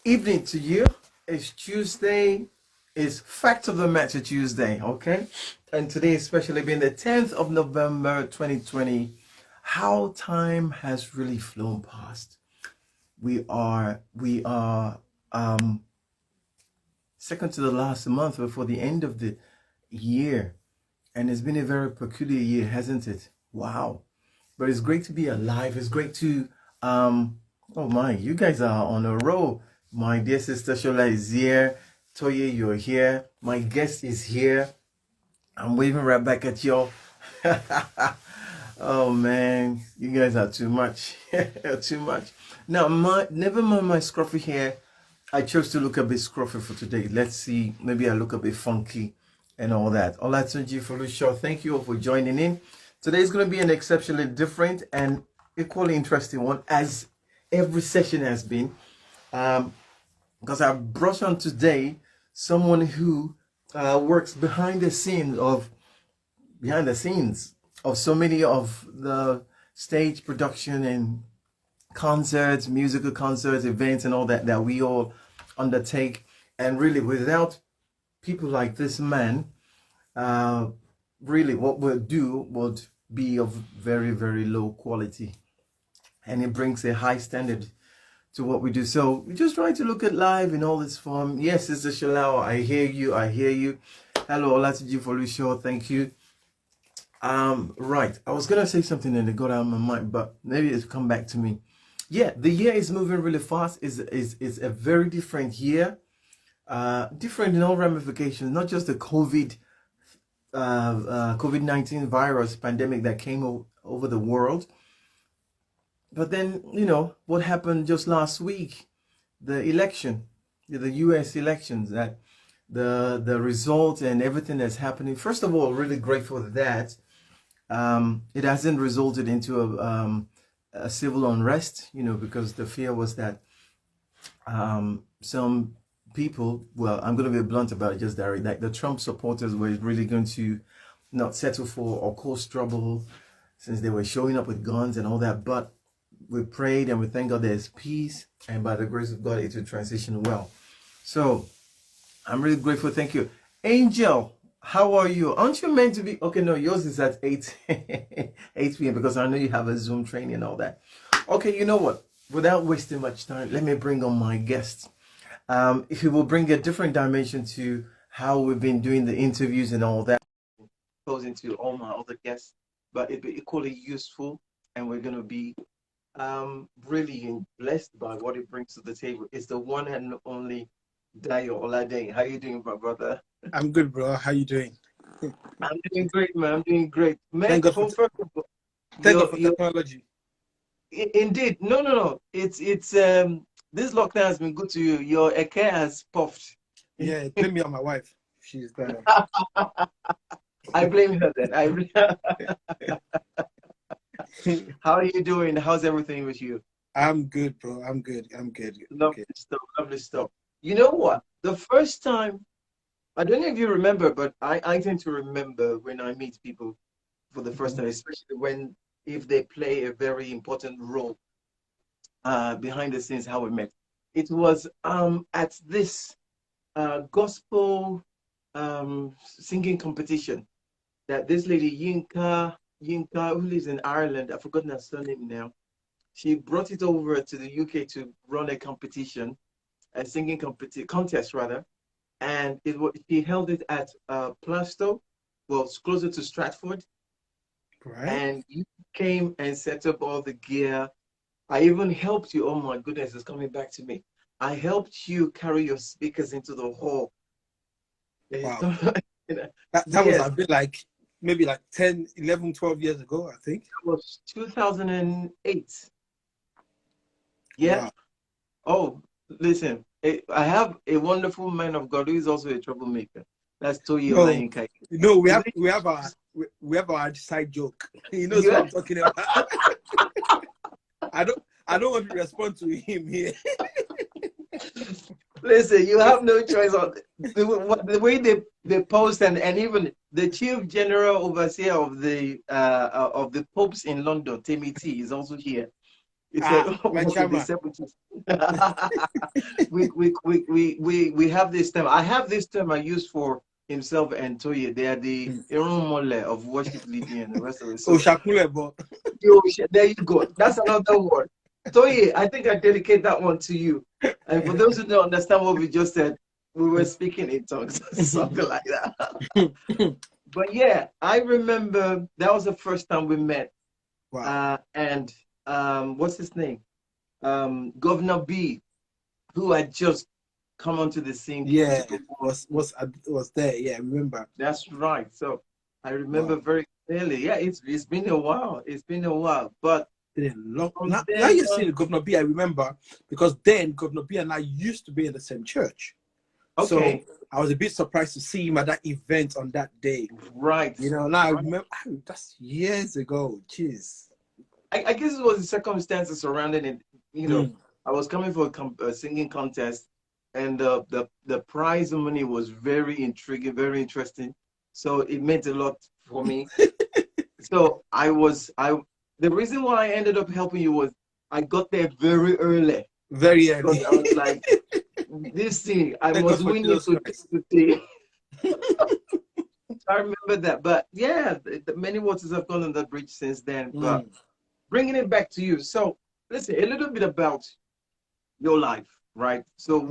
evening to you. It's Tuesday. It's Fact of the Matter Tuesday, okay? And today, especially being the 10th of November 2020, how time has really flown past. We are um second to the last month before the end of the year. And it's been a very peculiar year, hasn't it? Wow. But it's great to be alive. It's great to oh my, you guys are on a roll. My dear sister Shola is here. Toye, you're here. My guest is here. I'm waving right back at y'all. Oh man, you guys are too much. Too much. Now never mind my scruffy hair. I chose to look a bit scruffy for today. Let's see, maybe I look a bit funky and all that. Olatunji Folusho, thank you all for joining in. Today is going to be an exceptionally different and equally interesting one, as every session has been. Because I brought on today someone who works behind the scenes of so many of the stage production and concerts, musical concerts, events, and all that we all undertake. And really, without people like this man, uh, really, what we'll do would be of very, very low quality, and it brings a high standard to what we do. So we just try to look at live in all its form. Yes, Sister Shalao, I hear you. I hear you. Hello, Olatuji Folusho. Thank you. Right. I was gonna say something and it got out of my mind, but maybe it's come back to me. Yeah, the year is moving really fast. Is a very different year. Different in all ramifications, not just the COVID-19 virus pandemic that came over the world, but then what happened just last week, the election, the U.S. elections, that the result and everything that's happening. First of all, really grateful that it hasn't resulted into a civil unrest, because the fear was that some people, well, I'm going to be blunt about it, just that, like the Trump supporters were really going to not settle for or cause trouble, since they were showing up with guns and all that. But we prayed and we thank God there's peace, and by the grace of God it will transition well. So I'm really grateful. Thank you. Angel, how are you? Aren't you meant to be? Okay, no, yours is at 8 8 p.m. because I know you have a Zoom training and all that. Okay, you know what? Without wasting much time, let me bring on my guest. He will bring a different dimension to how we've been doing the interviews and all that, goes into all my other guests, but it'll be equally useful, and we're going to be really blessed by what it brings to the table. It's the one and only Dayo Oladehin. How you doing, my brother? I'm good, bro. How you doing? I'm doing great, man. I'm doing great, man. Thank God for First of all, thank God you're for you're technology. indeed, no. It's this lockdown has been good to you. Your eke has puffed. Yeah, blame me on my wife. She's I blame her then. How are you doing? How's everything with you? I'm good, bro. I'm good. I'm good. I'm Lovely good. stuff. Lovely stuff. You know what? The first time, I don't know if you remember, but I tend to remember when I meet people for the first Mhm. time, especially when if they play a very important role behind the scenes, how we met. It was at this gospel singing competition that this lady Yinka, who lives in Ireland, I've forgotten her surname now. She brought it over to the UK to run a competition, a singing contest rather, and she held it at Plaistow, well, it's closer to Stratford, Right? and you came and set up all the gear. I even helped you. Oh my goodness, it's coming back to me. I helped you carry your speakers into the hall. It's Wow. you know, That was yes, a bit like maybe like 10, 11, 12 years ago, I think. that was 2008. Yeah. Wow. Oh, listen, I have a wonderful man of God who is also a troublemaker. That's Toye No, Olayinka. no, we Is have it we have our we have our side joke. He knows what you? I'm talking about. I don't want to respond to him here. Listen, you have no choice on the way they post, and even the chief general overseer of the popes in London, Timmy T, is also here. He said, my "Okay, the chairman. 70s." We have this term. I have this term I use for himself and Toye. They are the Irunmole of worship leading and the rest of it. Oh, So Shakulebo. there you go. That's another word. Toye, I think I dedicate that one to you. And for those who don't understand what we just said, we were speaking in tongues, something like that. But yeah, I remember that was the first time we met. Wow. And what's his name? Governor B, who had just come onto the scene, came to Yeah, perform. was there. Yeah, I remember. That's right. So I remember Wow. very clearly. Yeah, it's been a while. It's been a while. But Been a long, from now then you're on, seeing Governor B, I remember, because then Governor B and I used to be in the same church. So okay, I was a bit surprised to see him at that event on that day. right. You know, now I Right. remember, that's years ago. Jeez. I guess it was the circumstances surrounding it. You know, Mm. I was coming for a singing contest, and the prize money was very intriguing, very interesting. So it meant a lot for me. So the reason why I ended up helping you was I got there very early Very because early. I was like, this thing, I Thank God must for win you Jesus Christ. today. I remember that. But yeah, many waters have gone on the bridge since then. But Mm. bringing it back to you. So listen, a little bit about your life, right? So Mm.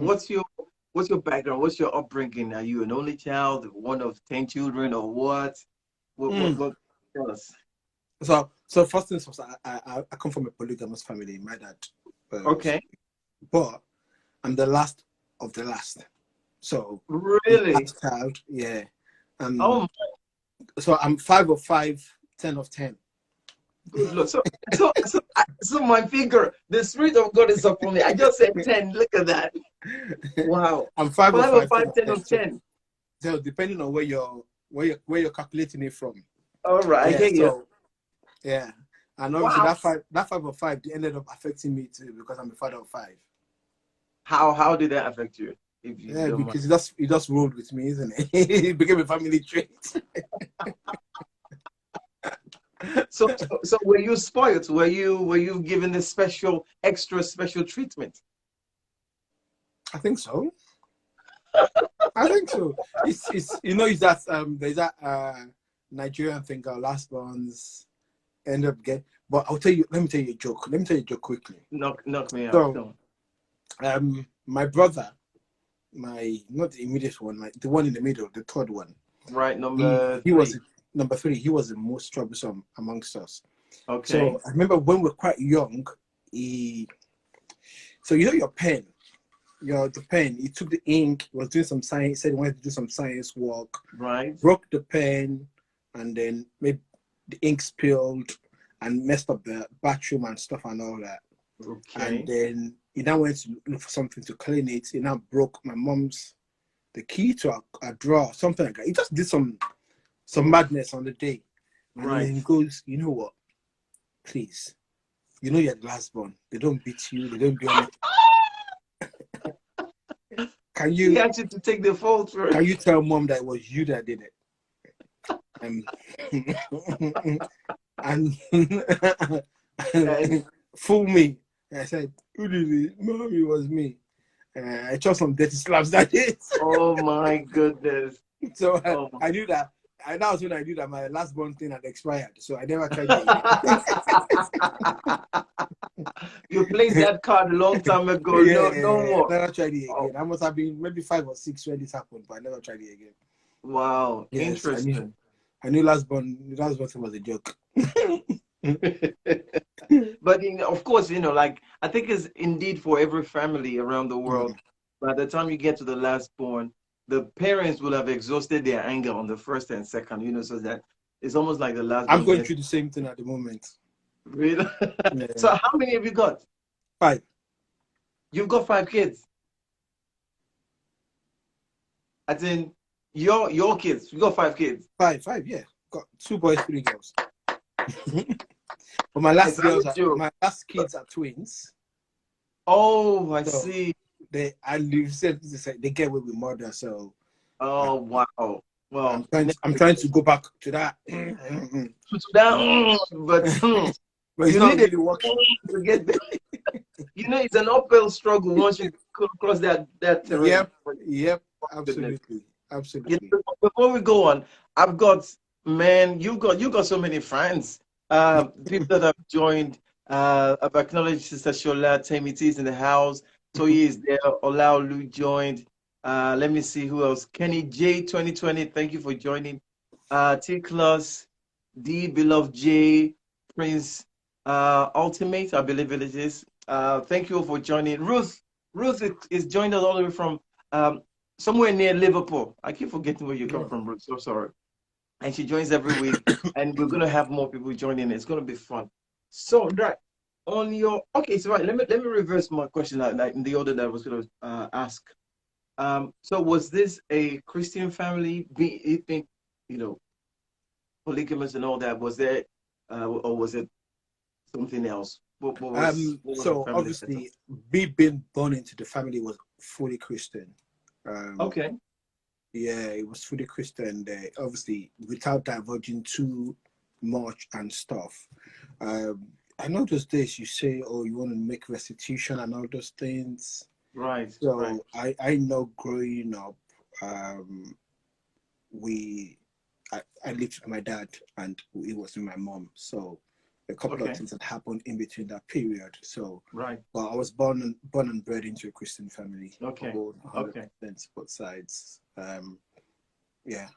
what's your background? What's your upbringing? Are you an only child, one of 10 children, or what? Mm. What tell us? So first things first, I come from a polygamous family. My dad, Okay. but I'm the last of the last. So I'm the Really? last child. Yeah. Oh, So I'm 5 of 5, 10 of 10. good Lord. So my figure, the Spirit of God is upon me. I just said 10. Look at that. Wow. I'm 5 of 5 of 5, 10 5, of 10 10. of 10. So depending on where you're calculating it from. All right, I Yeah. hear you. So yeah. And obviously Wow. that five of five they ended up affecting me too because I'm a father of 5. How did that affect you? If you Yeah, don't mind. because it just rolled with me, isn't it? It became a family trait. So were you spoiled? Were you given the extra special treatment? I think so. I think so. It's it's that there's that Nigerian thing our last ones end up getting. But let me tell you a joke. Let me tell you a joke quickly. Knock me out. So Don't. my brother, my not the immediate one, the one in the middle, the third one. Right, He number he was three. number 3. He was the most troublesome amongst us. Okay. So I remember when we were quite young, so your pen, the pen, he took the ink, was doing some science, said he wanted to do some science work, Right. broke the pen, and then maybe the ink spilled and messed up the bathroom and stuff and all that. And Okay. then he now went to look for something to clean it. He now broke my mom's the key to a drawer, something like that. He just did some madness on the day. And then Right. he goes, you know what? Please, you're the last born. They don't beat you. They don't do anything. Can He you asked you to take the fault for can it. you tell mom that it was you that did it? Um, and And fool me. I said, who did it? Mom, it was me. I chose some dirty slaps that day. oh my goodness. So Oh. I knew that. And that was when I knew that my last born thing had expired. So I never tried it again. You played that card a long time ago. Yeah, No I more. never tried it Oh, again. I must have been maybe 5 or 6 when this happened, but I never tried it again. wow. Yes, Interesting. I knew last born thing was a joke. But of course, like I think it's indeed for every family around the Mm. world. By the time you get to the last born, the parents will have exhausted their anger on the first and second, so that it's almost like the last I'm born going gets through the same thing at the moment. really. Yeah. So how many have you got? 5. You've got 5 kids. As in your kids. You got 5 kids. 5, yeah. Got 2 boys, 3 girls. But my It's last not a girls joke. my last kids are twins. Oh, I So see. you said they get away with murder. So uh, Oh, wow. I'm Well, trying never to, I'm trying again. to go back to that. To that, but But it's You not need really working. to get there. It's an uphill struggle once you cross that terrain. Yep, Goodness. absolutely. Before we go on, I've got, man, you got so many friends. People that have joined. I've acknowledged Sister Shola, Temiti is in the house. Toyi is there. Olaolu joined. Let me see who else. Kenny J 2020. Thank you for joining. T Class, D Beloved J, Prince, Ultimate, I believe it is. Thank you all for joining. Ruth is joined us all the way from um, somewhere near Liverpool. I keep forgetting where you come Yeah. from, Ruth. So sorry. And she joins every week, and we're gonna have more people joining. It's gonna be fun. So, right on your okay, so right. Let me reverse my question like in the order that I was gonna ask. So was this a Christian family? Being, you know, polygamous and all that? Was there, or was it something else? What was the So family setup? obviously, me being born into the family was fully Christian. Um, Okay. yeah, it was fully Christian. Obviously, without diverging too much and stuff. I know those days you say, "Oh, you want to make restitution and all those things." Right. Right. So I know growing up, um, we I lived with my dad and he was with my mom. So a couple of Okay. things that happened in between that period. So, Right. well, I was born and bred into a Christian family. Okay. About Okay. 100% both sides. Yeah,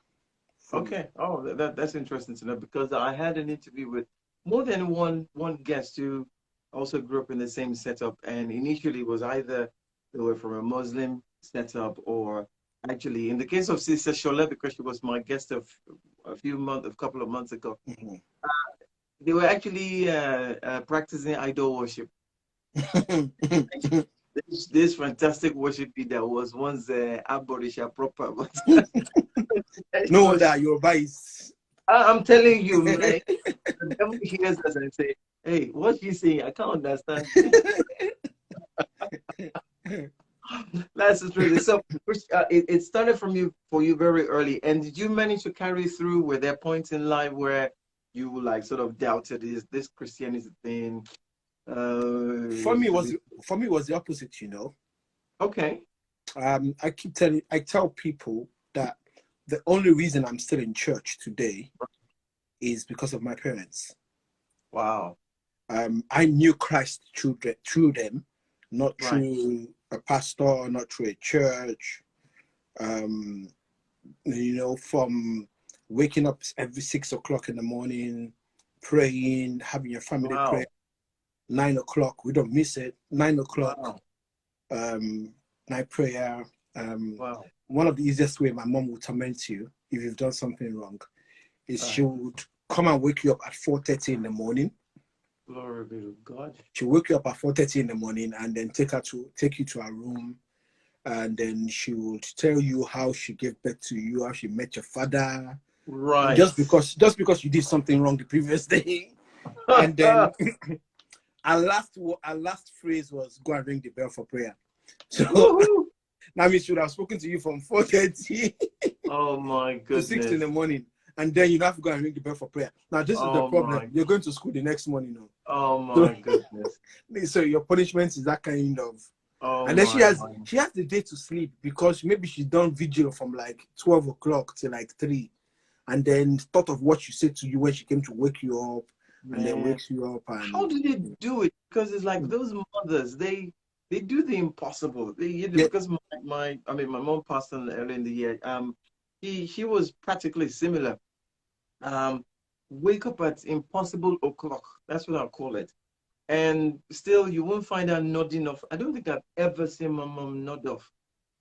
fully. Okay. Oh, that's interesting to know because I had an interview with more than one guest who also grew up in the same setup, and initially was either they were from a Muslim setup or actually in the case of Sister Shola, because she was my guest of a couple of months ago, Mhm. they were actually practicing idol worship. This fantastic worship that was once Aborisha proper, but No so wonder Yoruba is. I'm telling you, man. The devil hears us and say, "Hey, what you saying? I can't understand." That's the truth. So, it started from you for you very early. And did you manage to carry through? Were there points in life where you like sort of doubted is this Christianity thing? for me Should was be for me was the opposite. okay. I tell people that the only reason I'm still in church today is because of my parents. Wow. I knew Christ through them, not Right. through a pastor, not through a church. Um, from waking up every 6 o'clock in the morning, praying, having your family pray. Wow. 9 o'clock, we don't miss it. 9 o'clock, Wow. um, night prayer. Um, Wow. one of the easiest way my mom will torment you if you've done something wrong is she Right. would come and wake you up at 4:30 in the morning. Glory be to God. She'll wake you up at 4:30 in the morning and then take you to her room, and then she would tell you how she gave birth to you, how she met your father, and Right. just because you did something wrong the previous day. And then our last phrase was go and ring the bell for prayer. So Woohoo! that means she would have spoken to you from 4:30 Oh my to 6 in the goodness. morning, and then you have to go and ring the bell for prayer. Now this is the Oh problem. my. You're going to school the next morning, Oh so my goodness. so your punishment is that kind of. Oh And then she my has my. she has the day to sleep because maybe she's done vigil from like 12 o'clock to like 3, and then thought of what she said to you when she came to wake you up, and then Man, wakes you up how and do they do it? Because it's like those mothers, they do the impossible. yeah. Because my mom passed on early in the year. She was practically similar. Um, wake up at impossible o'clock. That's what I'll call it. And still, you won't find her nodding off. I don't think I've ever seen my mom nod off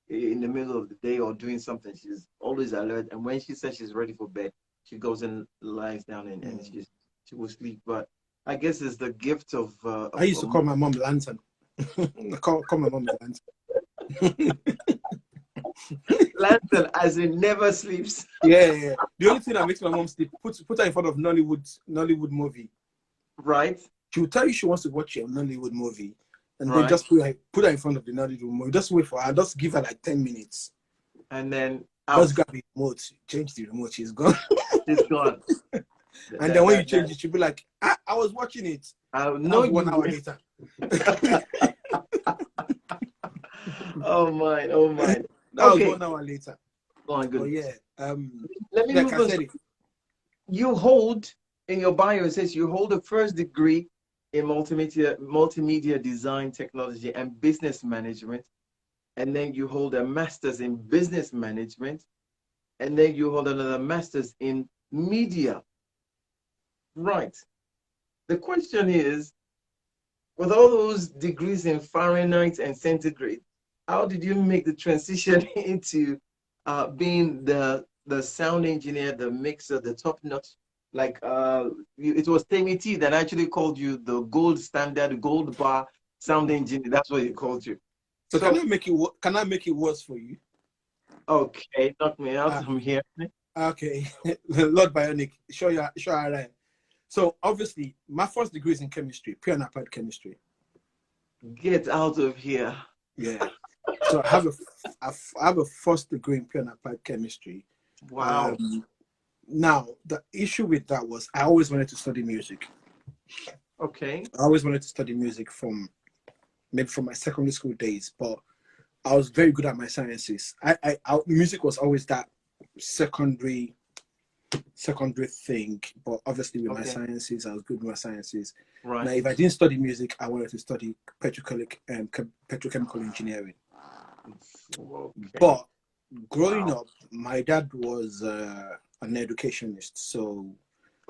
in the middle of the day or doing something. She's always alert. And when she says she's ready for bed, she goes and lies down and Mm. she will sleep. But I guess it's the gift of I used to call of my mom Lantern. I call my mom Lantern. lantern, as in never sleeps. Yeah. The only thing that makes my mom sleep, put her in front of Nollywood movie. Right, She will tell you she wants to watch a Nollywood movie, and then right, just put her in front of the Nollywood movie. Just wait for her. Just give her like 10 minutes. and then Just out. grab the remote, change the remote. She's gone. She's gone. And then when you That change it, she'll be like, I was watching it. No, That was 1 you. hour later. Oh my, oh my. That was Okay, 1 hour later. oh my Oh goodness. yeah. Let me Like move I on. said it. You hold in your bio, it says you hold a first degree in multimedia design technology and business management, and then you hold a master's in business management, and then you hold another master's in media. Right. The question is, with all those degrees in Fahrenheit and centigrade, how did you make the transition into being the sound engineer, the mixer, the top notch? Like it was Temi T that actually called you the gold standard, gold bar sound engineer. That's what he called you. So So can I make it worse for you? okay, knock me out. Uh, I'm here. okay. Lord Bionic, sure I right. So obviously my first degree is in chemistry, pure and applied chemistry. Get out of here. Yeah. So I have a first degree in pure and applied chemistry. Wow. Now the issue with that was I always wanted to study music. Okay. I always wanted to study music maybe from my secondary school days, but I was very good at my sciences. Music was always that secondary thing, but obviously with my Okay. sciences, I was good with my sciences. Right. Now, if I didn't study music, I wanted to study petrochemical engineering. Okay. But growing up, my dad was an educationist, so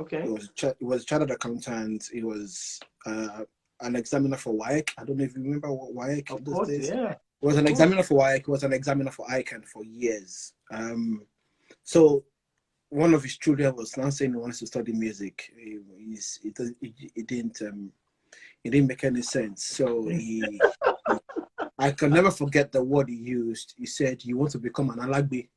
Okay. he was a chartered accountant. He was an examiner for WAEC. I don't know if you remember what WAEC Of those course, days. yeah. He was an examiner for WAEC. He was an examiner for ICANN for years. So one of his children was now saying he wants to study music. It didn't make any sense. So I can never forget the word he used. He said, "You want to become an alagbe."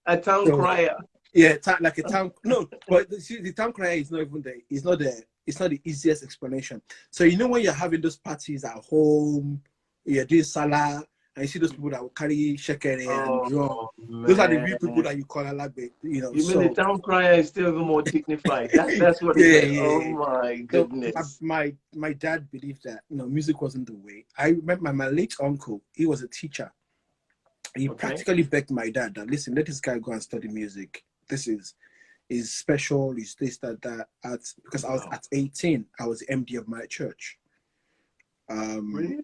A town So crier. yeah, like a town. No, but see, the town crier is not even the. It's not the easiest explanation. So you know when you're having those parties at home, you're doing salah, and you see those people that will carry shekere and drum. Oh Those are the real people man. that you call alagbe. You know. You mean the So town crier is still even more dignified? That's what he yeah, said. yeah, Oh yeah. my So goodness. my dad believed that music wasn't the way. I remember my late uncle. He was a teacher. He Okay. practically begged my dad that listen, let this guy go and study music. This is special. Is this that. Because I was Wow. at 18, I was the MD of my church. Really?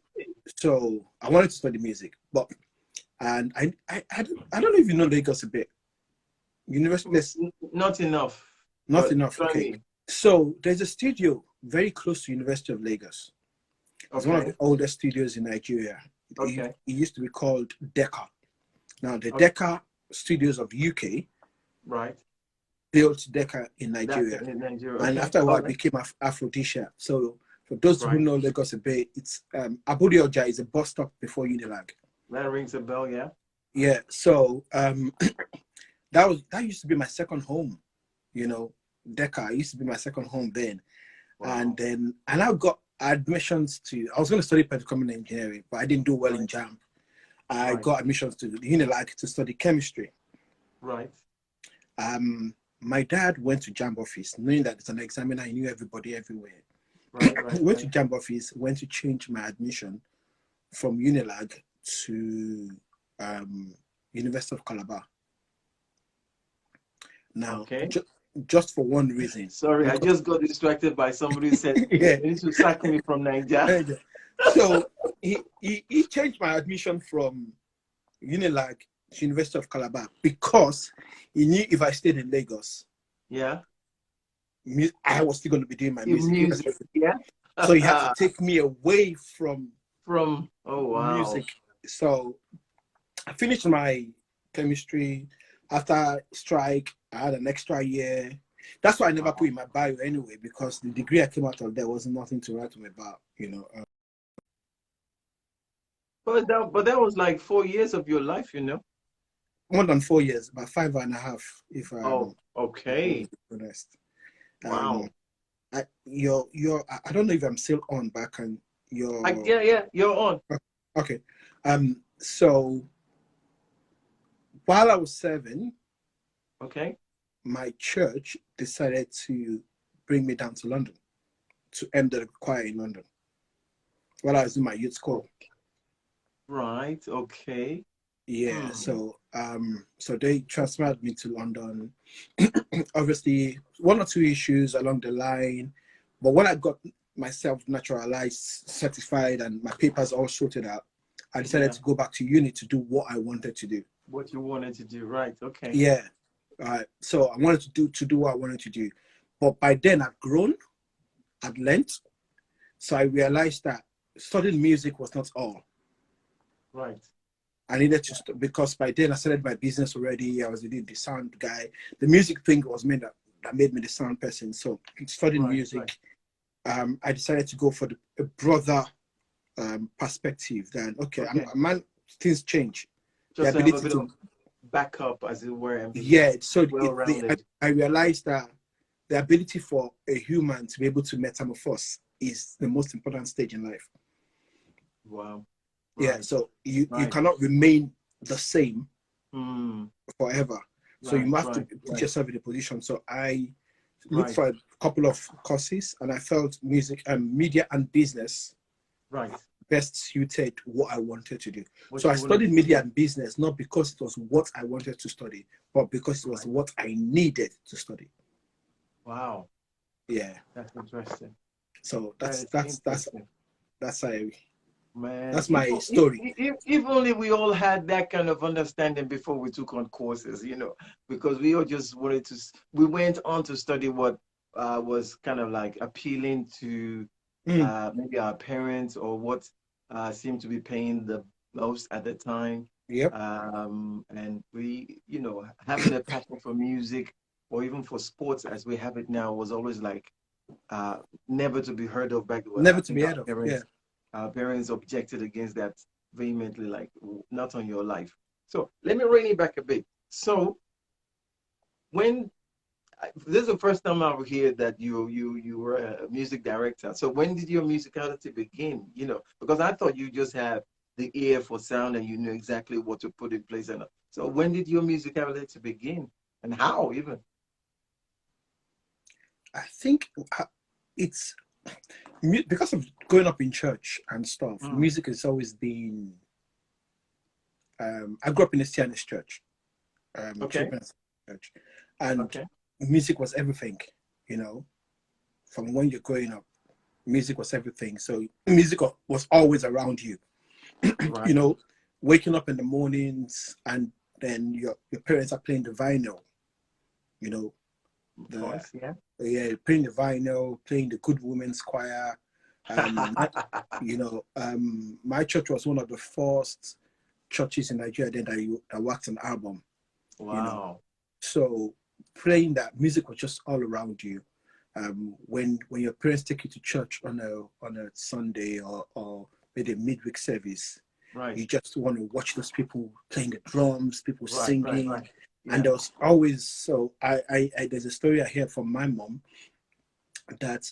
So I wanted to study music, but and I don't know if you know Lagos a bit. University, Not enough. not But enough. try Okay, me. so there's a studio very close to University of Lagos. It's one of Okay. the oldest studios in Nigeria. Okay. It used to be called Decca. Now, the Okay. Decca studios of UK Right. built Decca in That's Nigeria. in Nigeria. And Okay. after a All while, it right. became Aphrodisia. So, for those who Right. know Lagos a bit, it's Abudi Oja is a bus stop before Unilag. That rings a bell, yeah. Yeah. So, that used to be my second home. You know, Decca used to be my second home then. Wow. And I got admissions I was going to study petrochemical engineering, but I didn't do well in Right. JAM. I Right. got admissions to the Unilag to study chemistry. Right. My dad went to JAM office, knowing that it's an examiner, he knew everybody everywhere. Right. He Right. went to Right. JAM office, went to change my admission from Unilag to University of Calabar. Now, Okay. just for one reason. Sorry, I Because, just got distracted by somebody who said yeah. you need to sack me from Nigeria. So he changed my admission from Unilag to University of Calabar because he knew if I stayed in Lagos, Yeah. I was still going to be doing my In music. music, yeah. So he had to take me away from From oh wow. music. So I finished my chemistry. After strike, I had an extra year. That's why I never put in my bio anyway, because the degree I came out of there was nothing to write home about, you know. But that was like 4 years of your life, you know. More than 4 years, about 5.5, if Oh, if I'm okay. honest. Wow. I don't know if I'm still on, but Yeah, you're on. okay. So while I was serving, Okay. my church decided to bring me down to London to enter the choir in London while I was in my youth school. Right. Okay. Yeah, Hmm. so they transferred me to London. Obviously, one or two issues along the line, but when I got myself naturalized, certified, and my papers all sorted out, I decided Yeah. to go back to uni to do what I wanted to do. What you wanted to do. Right. Okay. Yeah, so I wanted to do what I wanted to do, but by then I'd grown, I'd learnt, so I realized that studying music was not all. Right. I needed to because by then I started my business already. I was the sound guy. The music thing was made that made me the sound person. So studying Right. music, Right. I decided to go for a broader perspective. Then okay, Okay. a man, things change. The Just to have a ability bit of to backup, as it were, and be yeah. So well-rounded. I realized that the ability for a human to be able to metamorphose is the most important stage in life. Wow. Yeah. Right. So you Right. cannot remain the same Hmm. forever. So you Right. have to Right. put Right. yourself in a position. So I looked Right. for a couple of courses, and I felt music and media and business Right. best suited what I wanted to do. So What I you wanted studied to media do. and business not because it was what I wanted to study, but because it was Right. what I needed to study. Wow. Yeah. That's interesting. So That that's is that's that's interesting. that's a Man, that's my story. if only we all had that kind of understanding before we took on courses, because we all just wanted to, we went on to study what was kind of like appealing to Mm, maybe our parents, or what seemed to be paying the most at the time. yep. And we, having a passion for music or even for sports as we have it now was always like uh, never to be heard of back then. I Never to think be heard of. Yeah. our parents objected against that vehemently, like, not on your life. So let me rein it back a bit. So when this is the first time I hear that you were a music director. So when did your musicality begin? Because I thought you just had the ear for sound and you knew exactly what to put in place. And so when did your musicality begin, and how even? I think it's because of growing up in church and stuff. Mm, Music has always been. I grew up in a Zionist church, okay, children's church, and okay, music was everything. You know, from when you're growing up, music was everything. So music was always around you. right, You know, waking up in the mornings and then your parents are playing the vinyl. You know, of the course, yeah. yeah, playing the vinyl, playing the Good Women's Choir. Um, my church was one of the first churches in Nigeria then that worked an album. You know, Wow. so playing that music was just all around you. When your parents take you to church on a Sunday or maybe a midweek service, Right, you just want to watch those people playing the drums, people right, right, singing, right. and Yeah. there was always so I there's a story I hear from my mom that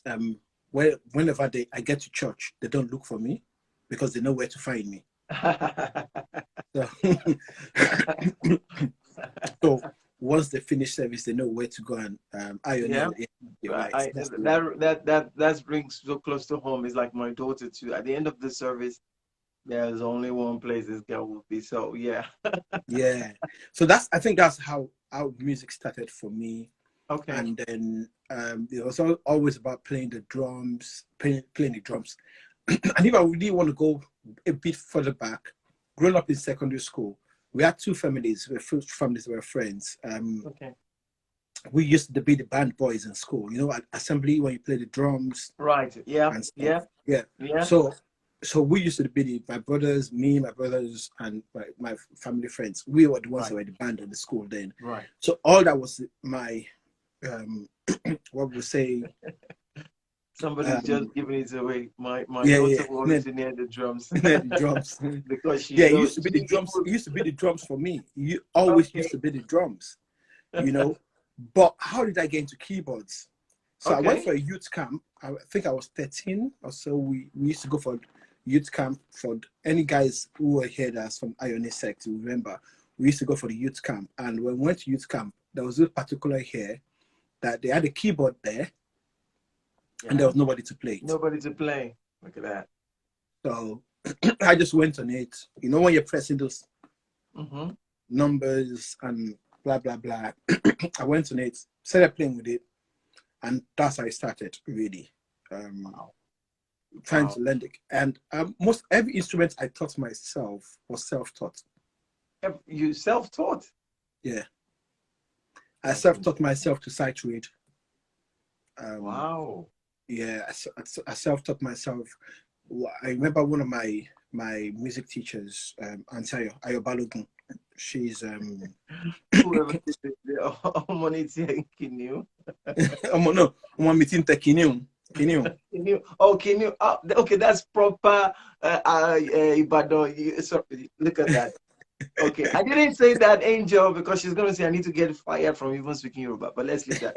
whenever I get to church, they don't look for me because they know where to find me. So, so once they finish service, they know where to go and iron Yeah. it. You're I, right. I That's the one. that brings so close to home. It's like my daughter too. At the end of the service, there's only one place this girl will be. So yeah. Yeah. So I think that's how music started for me. Okay. And then it was always about playing the drums, playing the drums. And if I really want to go a bit further back, growing up in secondary school, we had two families. Families were friends. Okay. We used to be the band boys in school. You know, at assembly when you play the drums Right. Yeah. and stuff. Yeah. Yeah. Yeah. So we used to be my brothers, me, my brothers, and my family friends. We were the ones Right. that were the band at the school then. Right. So all that was my um, what we say. Somebody's just Um, giving it away. My yeah, daughter yeah, will always be near the drums the drums. because she Yeah, it knows used to be the she drums. It would. used to be the drums for me. You always Okay. used to be the drums, you know. But how did I get into keyboards? So I went Okay. for a youth camp. I think I was 13 or so. We used to go for youth camp for any guys who were here that's from Ionic sect. You remember, we used to go for the youth camp. And when we went to youth camp, there was a particular here that they had a keyboard there, and there was nobody to play it. Nobody to play. Look at that. So I just went on it. You know, when you're pressing those Mm-hmm. numbers and blah blah blah, I went on it, started playing with it, and that's how I started really. Trying to learn it. And most every instrument I taught myself was self-taught. You self-taught? Yeah. I self-taught myself to sight read. Wow. Yeah, I self-taught myself. I remember one of my music teachers, Auntie Dayo Oladehin. She's Whoever is money Kinyu. no, I'm meeting Kinyu. Kinyu. Oh, okay, that's proper Ibadan. Sorry, look at that. Okay, I didn't say that, Angel, because she's going to say I need to get fired from even speaking Yoruba, but let's leave that.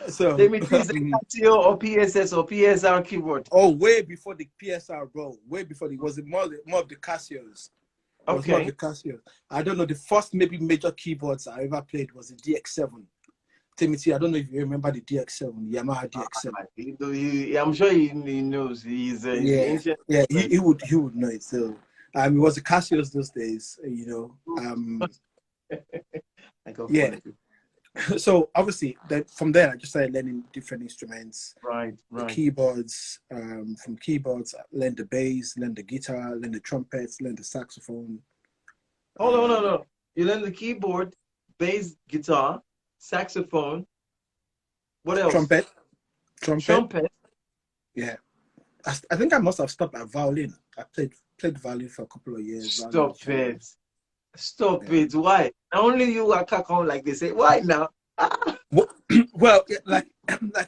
So, let me tease the Casio or PSS or PSR keyboard. Oh, way before the PSR, bro. Way before it was more of the Casios. Okay. More of the Casios. I don't know. The first maybe major keyboards I ever played was the DX7. Timothy, I don't know if you remember the DX7, Yamaha DX7. I'm sure he knows. He's ancient. Yeah, he would know it. So it was the Casios those days, you know. Yeah. So obviously, from there I just started learning different instruments. Right. The keyboards. From keyboards, I learned the bass, learned the guitar, learned the trumpets, learned the saxophone. Hold on, no. You learned the keyboard, bass, guitar, saxophone. What else? Trumpet. Yeah. I think I must have stopped at violin. I played violin for a couple of years. Stop it. Why? Only you are on like they say. Why now? Well, like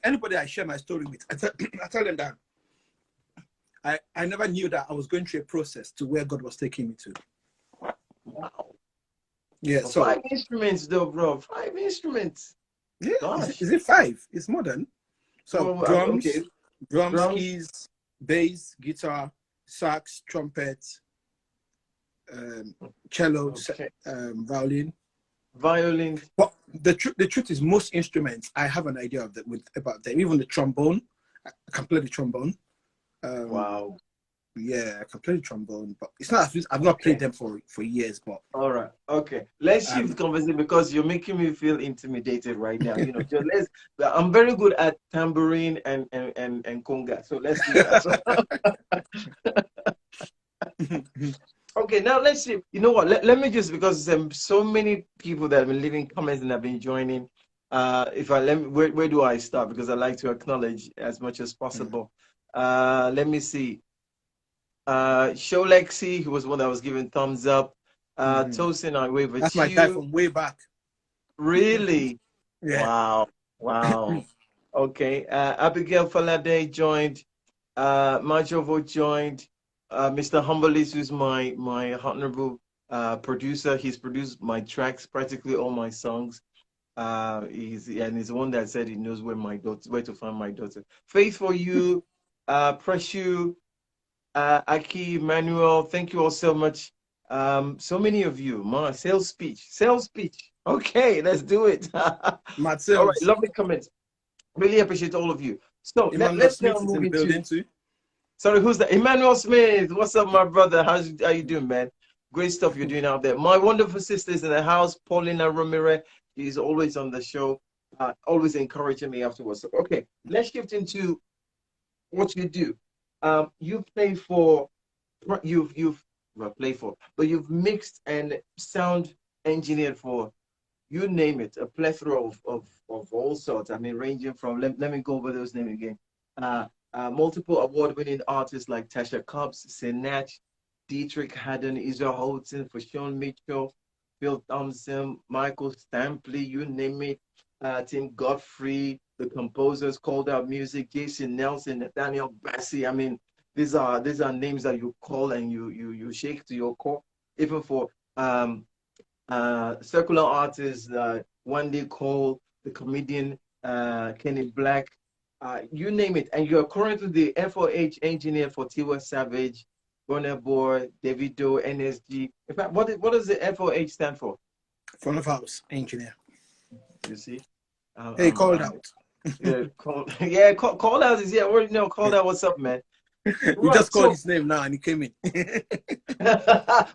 anybody I share my story with, I tell them that I never knew that I was going through a process to where God was taking me to. Wow. Yeah. So 5 instruments though, bro. 5 instruments. Yeah. Is it 5? It's more than. So drums, keys, bass, guitar, sax, trumpet, cello, violin. But the truth is, most instruments I have an idea about them. Even the trombone, I can play the trombone. Wow. Yeah, I can play the trombone, but it's not. I've not played them for years. But all right, okay. Let's shift conversation because you're making me feel intimidated right now. You know, I'm very good at tambourine and conga, so let's do that. Okay, now let's see. You know what? Let me just, because so many people that have been leaving comments and have been joining. Where do I start? Because I like to acknowledge as much as possible. Let me see. Show Lexi, who was one that was giving thumbs up. Tosin, I wave at That's you. my guy from way back. Really? Yeah. Wow. Okay. Abigail Falade joined. Majovo joined. Mr. Humberlis, who's my honorable producer. He's produced my tracks, practically all my songs. He's the one that said he knows where to find my daughter. Faith for you, Preshu, Aki, Manuel, thank you all so much. So many of you. Sales speech. Okay, let's do it. All right, lovely comments. Really appreciate all of you. So let's now move into. Sorry, who's that? Emmanuel Smith. What's up, my brother? How you doing, man? Great stuff you're doing out there. My wonderful sisters in the house, Paulina Ramirez. She's always on the show, always encouraging me afterwards. So, okay, let's shift into what you do. You play for, but you've mixed and sound engineered for, you name it, a plethora of all sorts. I mean, ranging from, let me go over those names again. Multiple award-winning artists like Tasha Cobbs, Sinach, Dietrich Haddon, Israel Houghton, Fashawn Mitchell, Phil Thompson, Michael Stampley, you name it. Tim Godfrey, the composers, Called Out Music, Jason Nelson, Nathaniel Bassi. I mean, these are names that you call and you shake to your core. Even for circular artists, Wendy Cole, the comedian Kenny Black, you name it. And you're currently the FOH engineer for Tiwa Savage, Burna Boy, Davido, NSG. In fact, what does the FOH stand for? Front of house engineer. You see? Hey, called out. Yeah, yeah, call out is yeah. Well, call out. What's up, man? We Right. just called So his name now, and he came in.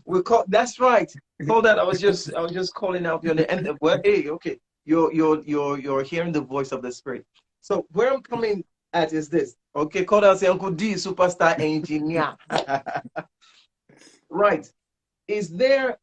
we call. That's right. Call that. I was just calling out your name. And well, hey, okay. You're hearing the voice of the spirit. So where I'm coming at is this. Okay, call out. Say Uncle D, superstar engineer. Right. Is there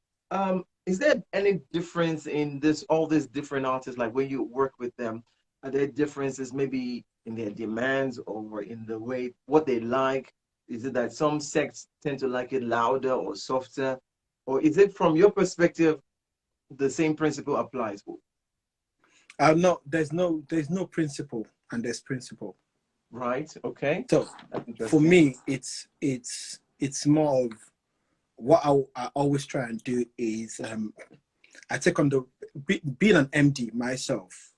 any difference in this all these different artists, like when you work with them, are there differences maybe in their demands or in the way what they like? Is it that some sects tend to like it louder or softer? Or is it from your perspective the same principle applies? No, there's no principle, and there's principle. Right? Okay. So That's for interesting. me, it's more of what I always try and do is I take on being an MD myself.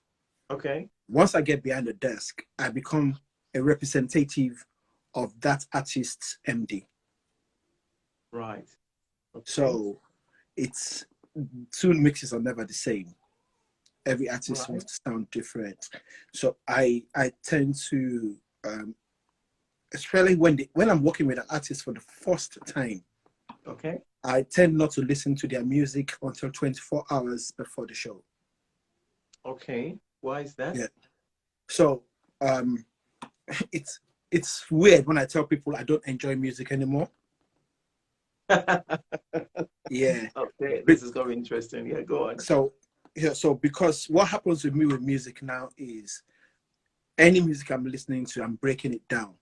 Okay. Once I get behind the desk, I become a representative of that artist's MD. Right. Okay. So it's two mixes are never the same. Every artist Right. wants to sound different. So I tend to especially when I'm working with an artist for the first time, Okay. I tend not to listen to their music until 24 hours before the show. Okay. Why is that? Yeah. So um, it's weird when I tell people I don't enjoy music anymore. Yeah. Okay, But, this is gonna be interesting. Yeah, go on. so yeah. So because what happens with me with music now is any music I'm listening to, I'm breaking it down.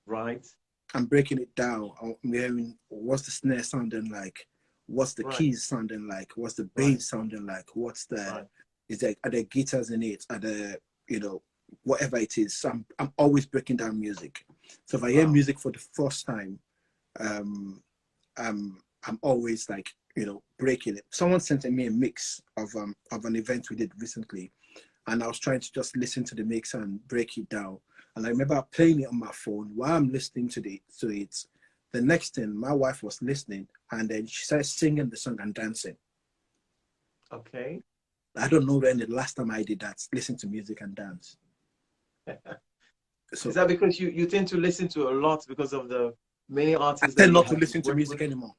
Right. I'm breaking it down. I'm hearing what's the snare sounding like, what's the Right. keys sounding like, what's the Right. bass sounding like, what's the Right. is there are there guitars in it, are there whatever it is. So I'm always breaking down music. So if I hear Wow. music for the first time, um, I'm always like breaking it. Someone sent me a mix of an event we did recently, and I was trying to just listen to the mix and break it down. And I remember playing it on my phone while I'm listening to it. The next thing, my wife was listening, and then she started singing the song and dancing. Okay. I don't know when the last time I did that, listen to music and dance. Is So that because you tend to listen to a lot because of the many I artists that tend you not to have listen to worked music with? anymore.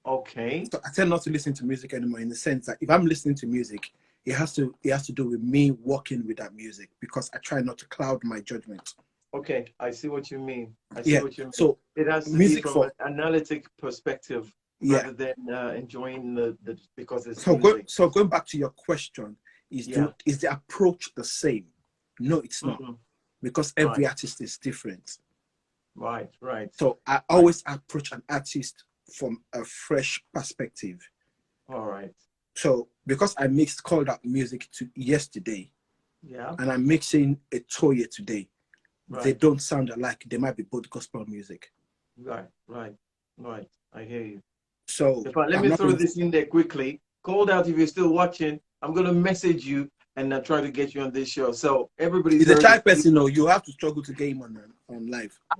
Okay. So I tend not to listen to music anymore in the sense that if I'm listening to music, it has to do with me working with that music because I try not to cloud my judgment. Okay. I see what you mean. I see Yeah. what you mean. So It has to be music from for an analytic perspective yeah. rather than enjoying the because it's So music. going back to your question, Yeah. is the approach the same? No, it's not Hmm. because every Right. artist is different. Right. Right. So I Right. always approach an artist from a fresh perspective. All right. So because I mixed called out music to yesterday Yeah. and I'm mixing a Toya today, they Right. don't sound alike. They might be both gospel music. Right. Right. Right. I hear you. So In fact, let I'm me not throw going to. this in there quickly. Called out if you're still watching. I'm gonna message you and try to get you on this show. So everybody's He's a heard shy it. person, though. You have to struggle to get him on live. I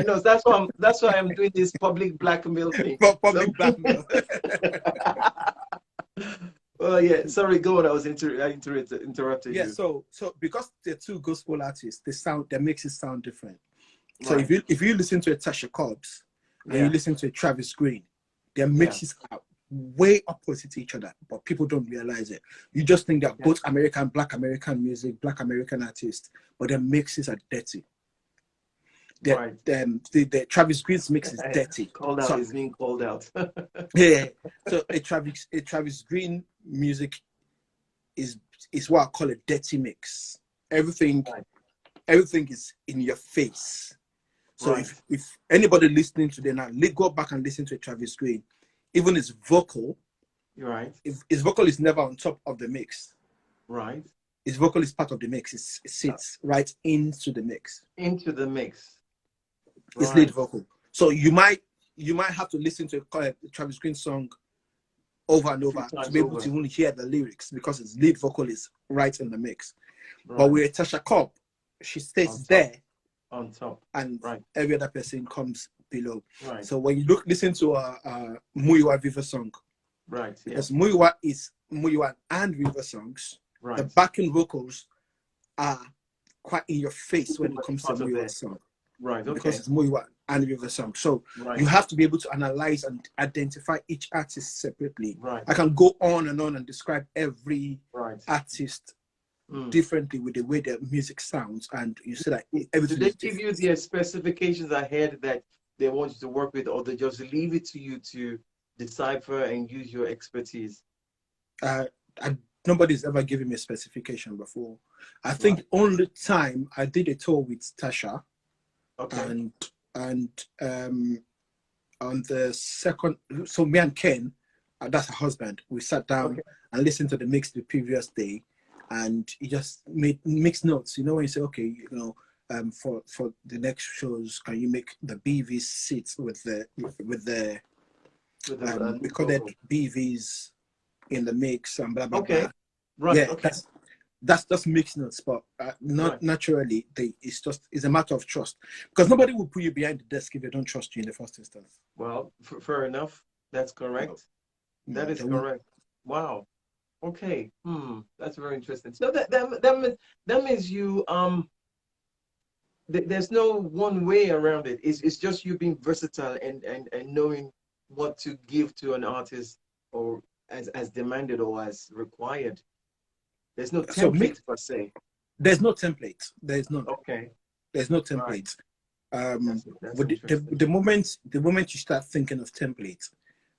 know. That's why I'm doing this public blackmail thing. For Some public blackmail. oh yeah, sorry, go on. I interrupted Yeah, you. so because they're two gospel artists, their mixes sound different. So Right. if you listen to a Tasha Cobbs and you Yeah. listen to a Travis Green, their Yeah. mixes are way opposite each other, but people don't realize it. You just think they're Okay. both Black American music, Black American artists, but their mixes are dirty. Right. The Travis Green's mix is dirty. Called out So is being called out. yeah, so a Travis Green music is what I call a dirty mix. Everything Right. everything is in your face. So Right. if anybody listening to them now, go back and listen to a Travis Green, even his vocal, You're right. if his vocal is never on top of the mix. Right. His vocal is part of the mix. It Uh, sits right into the mix. into the mix. His lead Right. vocal. So you might have to listen to a Travis Green song over and A few over to times be able to over. even hear the lyrics because his lead vocal is right in the mix. But Right. with Tasha Cobb, she On stays top. there On top. and Right. every other person comes below. Right. So when you listen to a Muyiwa River song, Right. Yeah. because Muyiwa and River songs The Right. backing vocals are quite in your face when it comes to Part of Muiwa it. song, Right. because Okay. it's Muiwa and River song. So you Right. have to be able to analyze and identify each artist separately. Right. I can go on and describe every Right. artist Mm. differently with the way their music sounds, and you see that Do everything they is give different. you their specifications ahead that they want you to work with, or they just leave it to you to decipher and use your expertise? Nobody's ever given me a specification before. I think Right. only time I did a tour with Tasha, Okay. and on the second, so me and Ken, that's her husband, we sat down Okay. and listened to the mix the previous day, and he just made mix notes. You know, when you say, okay, you know, for the next shows, can you make the BV sits with the With the we lead call it vocal. BVs in the mix and blah blah Okay. blah. Right. Yeah, Okay. that's just mix notes, but not Right. naturally. It's a matter of trust, because nobody will put you behind the desk if they don't trust you in the first instance. Well, fair enough. That's correct. That is They won't. correct. Wow. Okay. That's very interesting. So that means you there's no one way around it. It's just you being versatile and knowing what to give to an artist, or as demanded or as required. There's no So me, template per se. there's no template. There's none. Okay. There's no Right. template. That's But interesting. the moment you start thinking of template,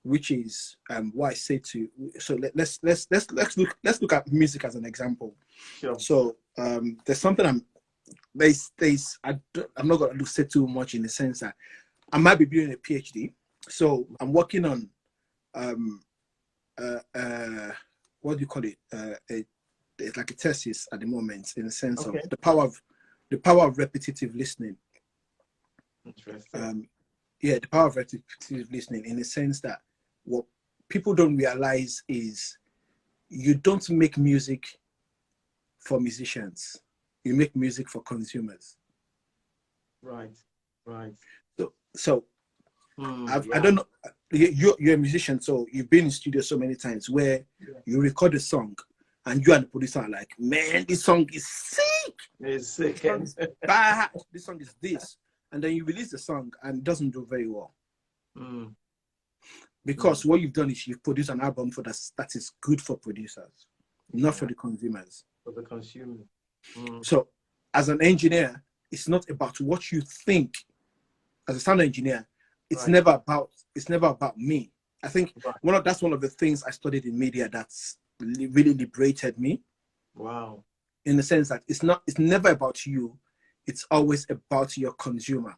which is what I say to. So let's look at music as an example. Sure. So there's something I'm not going to say too much, in the sense that I might be doing a PhD. So I'm working on what do you call it? It's like a thesis at the moment, in the sense of Okay. the power of repetitive listening. Interesting. The power of repetitive listening, in the sense that what people don't realize is you don't make music for musicians. You make music for consumers. Right. Right. So I Yeah. don't know. You're a musician, so you've been in studio so many times where Yeah. you record a song and you and the producer are like, man, this song is sick. It's This sick. song is bad. This song is this. And then you release the song and it doesn't do very well. Mm. Because what you've done is you've produced an album that is good for producers, not for the consumers. For the consumer. So as an engineer, it's not about what you think. As a sound engineer, it's Right. never about me. I think Right. that's one of the things I studied in media that's really liberated me, Wow. in the sense that it's never about you. It's always about your consumer.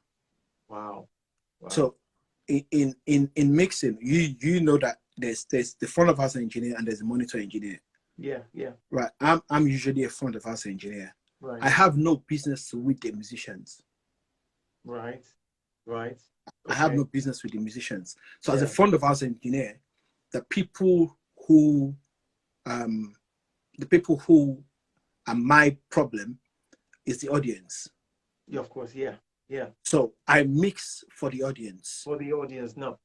Wow. Wow. So in mixing, you know that there's the front of house engineer and there's a monitor engineer. Yeah. Yeah. Right. I'm usually a front of house engineer. Right. I have no business with the musicians. Right. Right. I have Okay. no business with the musicians. So as a Yeah. front of house engineer, the people who are my problem is the audience. Yeah, of course. Yeah. Yeah. So I mix for the audience, For the audience, no.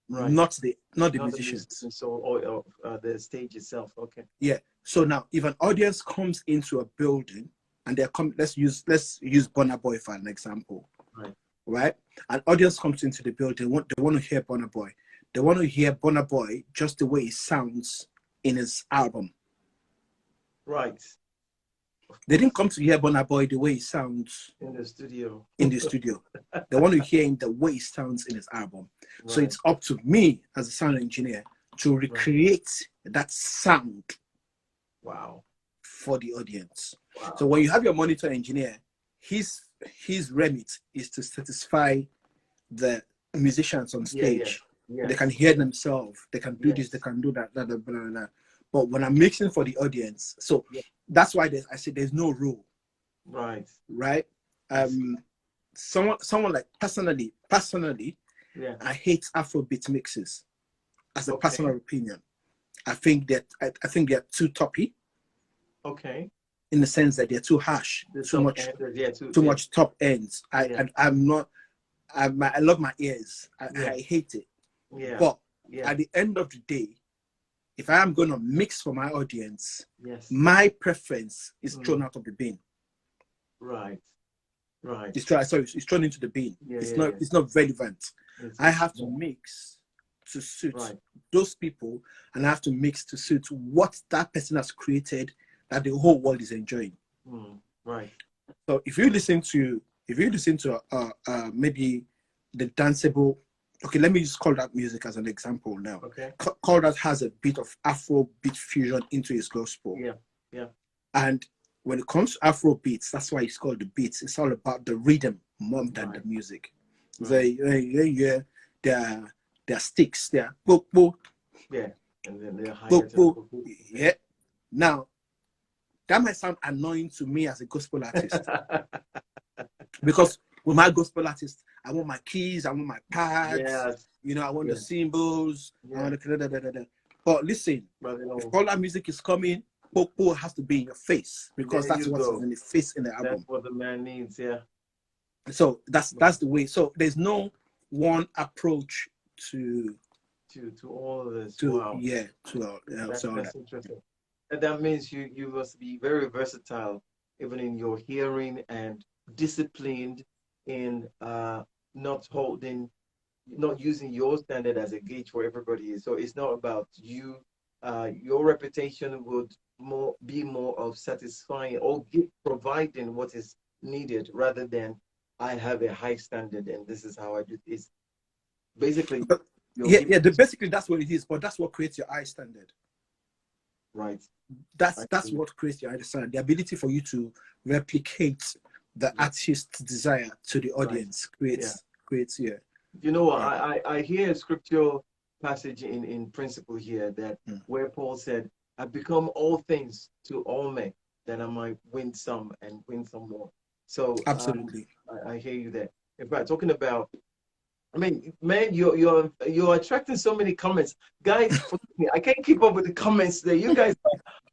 Right. not the Not musicians. musician, so or the stage itself. Okay. Yeah. So now, if an audience comes into a building and they're let's use Burna Boy for an example. Right. Right? An audience comes into the building, they want to hear Burna Boy. They want to hear Burna Boy just the way it sounds in his album. Right. They didn't come to hear Burna Boy the way it sounds in the studio. They want to hear him the way it sounds in his album. Right. So it's up to me as a sound engineer to recreate that sound. Wow. For the audience. Wow. So when you have your monitor engineer, his remit is to satisfy the musicians on stage. Yeah. They can hear themselves. They can do this. They can do that. Blah, blah, blah, blah. But when I'm mixing for the audience, so that's why I say there's no rule. Right. Right. Someone like personally, I hate Afrobeat mixes. As a personal opinion, I think they're too toppy. Okay. In the sense that they're too harsh, too much top ends. I'm not. I love my ears. I hate it. Yeah. But at the end of the day, if I am going to mix for my audience, Yes. my preference is thrown out of the bin. Right. Right. It's thrown into the bin. Yeah, It's not relevant. I have to yeah. mix to suit Right. those people, and I have to mix to suit what that person has created that the whole world is enjoying. Right. So if you listen to maybe the danceable, okay, let me just call that music as an example now. Okay. Call that has a bit of Afro beat fusion into his gospel. Yeah. Yeah. And when it comes to Afro beats, that's why it's called the beats. It's all about the rhythm more than the music. Right. They're sticks. They're boop, boop, Yeah. And then they're higher boop, boop. tempo. Yeah. Now, that might sound annoying to me as a gospel artist because with my gospel artist, I want my keys, I want my pads, Yes. I want the cymbals, I want the da. But listen, Brother, if all that music is coming, Popo has to be in your face because there that's you what's go. in the face in the That's album. what the man needs. Yeah. So that's the way. So there's no one approach to all of this. to Wow. That's interesting. And that means you must be very versatile, even in your hearing, and disciplined in not using your standard as a gauge for everybody. So it's not about you. Your reputation would be more of satisfying or providing what is needed rather than I have a high standard and this is how I do this. Basically, basically that's what it is. But that's what creates your high standard. Right. That's what creates your high standard. The ability for you to replicate the artist's desire to the audience creates. You know, I hear a scriptural passage in principle here that where Paul said, I've become all things to all men, that I might win some and win some more. So absolutely, I hear you there. In fact, talking about, I mean, man, you're attracting so many comments, guys. Forgive me, I can't keep up with the comments there. You guys,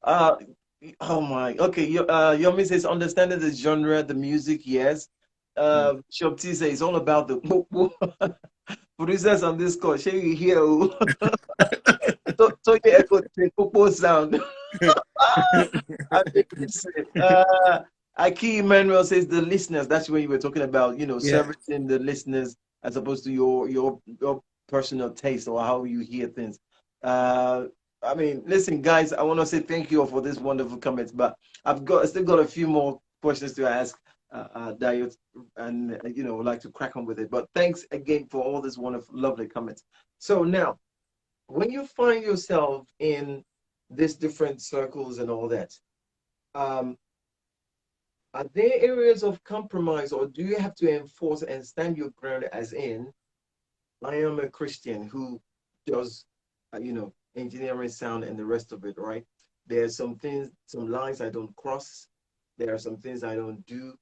oh my, okay. Yomi says understanding the genre, the music, yes. Shopti says it's all about the producers on this call. Share you hear? So yeah, the sound. I think it's Aki Emmanuel says the listeners. That's when you were talking about, servicing the listeners as opposed to your personal taste or how you hear things. I mean, listen, guys, I want to say thank you all for this wonderful comments, but I still got a few more questions to ask Dayo, and would like to crack on with it. But thanks again for all this wonderful, lovely comments. So now, when you find yourself in these different circles and all that, are there areas of compromise, or do you have to enforce and stand your ground? As in, I am a Christian who does, engineering, sound, and the rest of it, right? There are some things, some lines I don't cross. There are some things I don't do,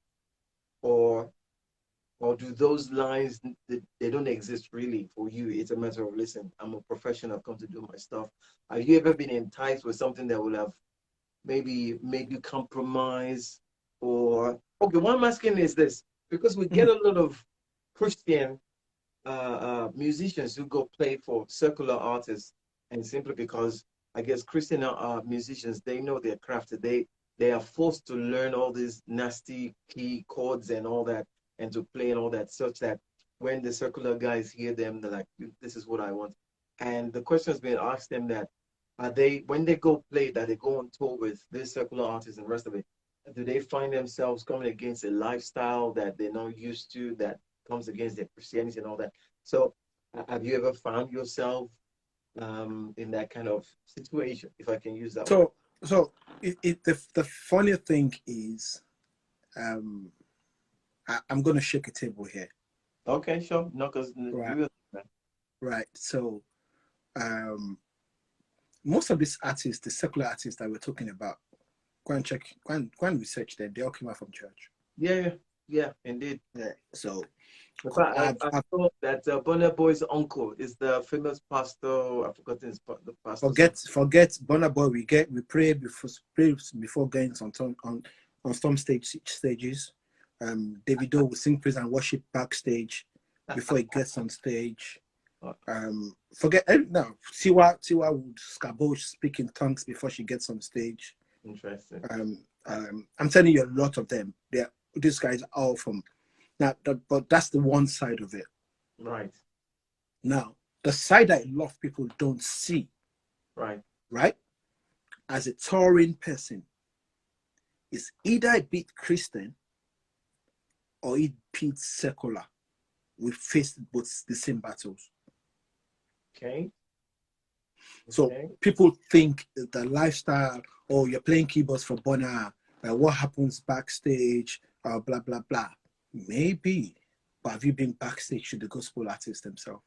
or do those lines, they don't exist really for you? It's a matter of, listen, I'm a professional, I've come to do my stuff. Have you ever been enticed with something that would have maybe made you compromise? Or, okay, what I'm asking is this, because we get a lot of Christian musicians who go play for secular artists, and simply because I guess Christian musicians, they know their craft. They are forced to learn all these nasty key chords and all that, and to play and all that, such that when the secular guys hear them, they're like, this is what I want. And the question has been asked them that, when they go play, that they go on tour with this secular artists and the rest of it, do they find themselves coming against a lifestyle that they're not used to, that comes against their Christianity and all that? So have you ever found yourself in that kind of situation, if I can use that word? So the funny thing is, I'm going to shake a table here. Okay, sure. No, because right. So most of these artists, the secular artists that we're talking about, go and research them. They all came out from church. Yeah, indeed. Yeah. So in fact, I thought that Burna Boy's uncle is the famous pastor. I've forgotten the pastor. Forget Burna Boy. We pray before going on some stages. Davido will sing praise and worship backstage before he gets on stage. Forget now. Tiwa would scabouche speak in tongues before she gets on stage. Interesting. I'm telling you, a lot of them. These guys are all from now, but that's the one side of it. Right. Now, the side that a lot of people don't see, right? As a touring person, is either a bit Christian or it beats secular. We faced both the same battles. Okay. So people think the lifestyle, or you're playing keyboards for Bonner, what happens backstage, blah, blah, blah. Maybe, but have you been backstage to the gospel artists themselves?